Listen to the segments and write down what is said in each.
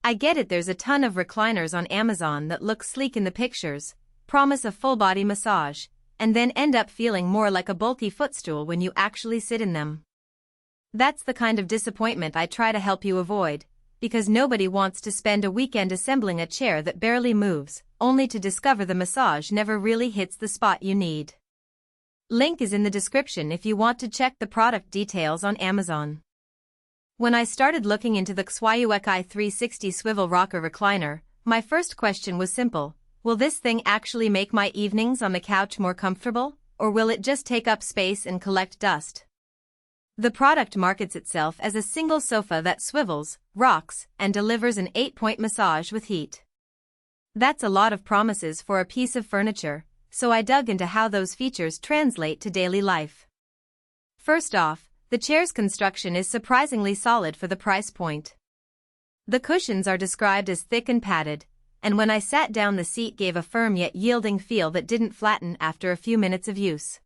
I get it, there's a ton of recliners on Amazon that look sleek in the pictures, promise a full-body massage, and then end up feeling more like a bulky footstool when you actually sit in them. That's the kind of disappointment I try to help you avoid, because nobody wants to spend a weekend assembling a chair that barely moves, only to discover the massage never really hits the spot you need. Link is in the description if you want to check the product details on Amazon. When I started looking into the KswyyuwxgqI 360 Swivel Rocker Recliner, my first question was simple: will this thing actually make my evenings on the couch more comfortable, or will it just take up space and collect dust? The product markets itself as a single sofa that swivels, rocks, and delivers an 8-point massage with heat. That's a lot of promises for a piece of furniture, so I dug into how those features translate to daily life. First off, the chair's construction is surprisingly solid for the price point. The cushions are described as thick and padded, and when I sat down the seat gave a firm yet yielding feel that didn't flatten after a few minutes of use.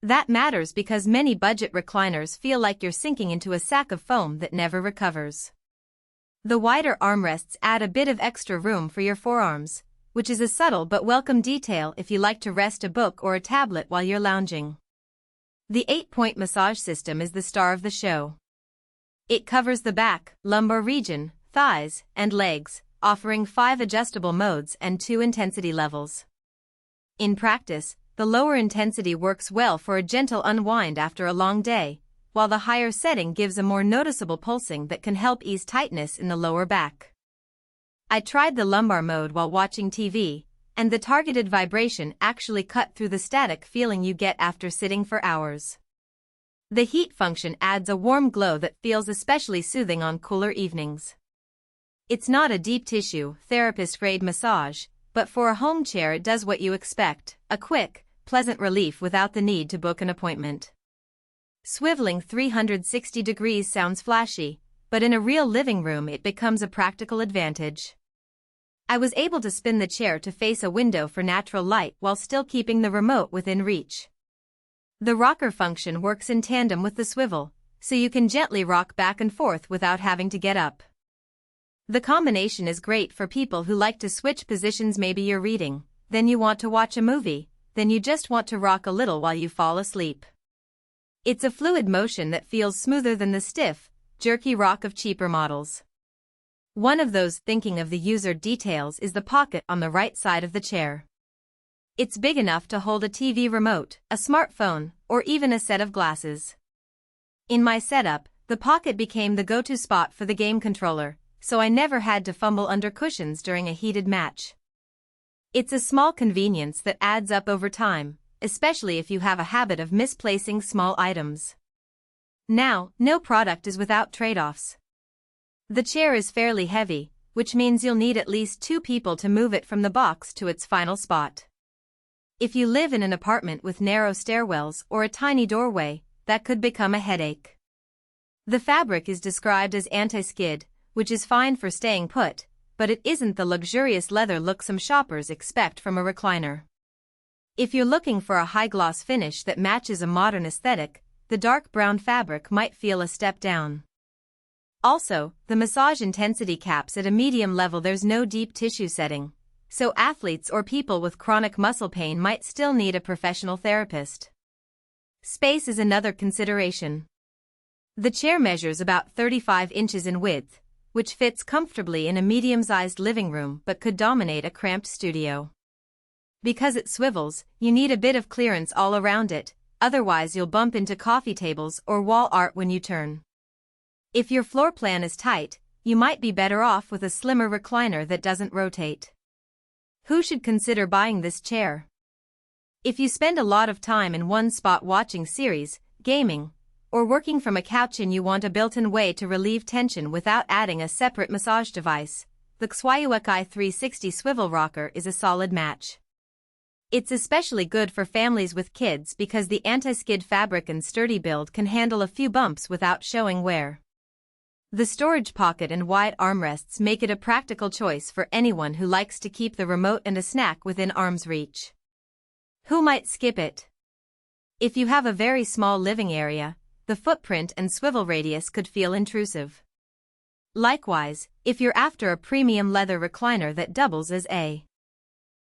That matters because many budget recliners feel like you're sinking into a sack of foam that never recovers. The wider armrests add a bit of extra room for your forearms, which is a subtle but welcome detail if you like to rest a book or a tablet while you're lounging. The 8-point massage system is the star of the show. It covers the back, lumbar region, thighs, and legs, offering 5 adjustable modes and 2 intensity levels. In practice, the lower intensity works well for a gentle unwind after a long day, while the higher setting gives a more noticeable pulsing that can help ease tightness in the lower back. I tried the lumbar mode while watching TV, and the targeted vibration actually cut through the static feeling you get after sitting for hours. The heat function adds a warm glow that feels especially soothing on cooler evenings. It's not a deep tissue, therapist-grade massage, but for a home chair it does what you expect: a quick, pleasant relief without the need to book an appointment. Swiveling 360 degrees sounds flashy, but in a real living room it becomes a practical advantage. I was able to spin the chair to face a window for natural light while still keeping the remote within reach. The rocker function works in tandem with the swivel, so you can gently rock back and forth without having to get up. The combination is great for people who like to switch positions. Maybe you're reading, then you want to watch a movie, then you just want to rock a little while you fall asleep. It's a fluid motion that feels smoother than the stiff, jerky rock of cheaper models. One of those thinking of the user details is the pocket on the right side of the chair. It's big enough to hold a TV remote, a smartphone, or even a set of glasses. In my setup, the pocket became the go-to spot for the game controller, so I never had to fumble under cushions during a heated match. It's a small convenience that adds up over time, especially if you have a habit of misplacing small items. Now, no product is without trade-offs. The chair is fairly heavy, which means you'll need at least 2 people to move it from the box to its final spot. If you live in an apartment with narrow stairwells or a tiny doorway, that could become a headache. The fabric is described as Antiskid, which is fine for staying put, but it isn't the luxurious leather look some shoppers expect from a recliner. If you're looking for a high-gloss finish that matches a modern aesthetic, the dark brown fabric might feel a step down. Also, the massage intensity caps at a medium level. There's no deep tissue setting, so athletes or people with chronic muscle pain might still need a professional therapist. Space is another consideration. The chair measures about 35 inches in width, which fits comfortably in a medium-sized living room but could dominate a cramped studio. Because it swivels, you need a bit of clearance all around it, otherwise you'll bump into coffee tables or wall art when you turn. If your floor plan is tight, you might be better off with a slimmer recliner that doesn't rotate. Who should consider buying this chair? If you spend a lot of time in one spot watching series, gaming, or working from a couch and you want a built-in way to relieve tension without adding a separate massage device, the KswyyuwxgqI 360 Swivel Rocker is a solid match. It's especially good for families with kids because the Antiskid fabric and sturdy build can handle a few bumps without showing wear. The storage pocket and wide armrests make it a practical choice for anyone who likes to keep the remote and a snack within arm's reach. Who might skip it? If you have a very small living area, the footprint and swivel radius could feel intrusive. Likewise, if you're after a premium leather recliner that doubles as a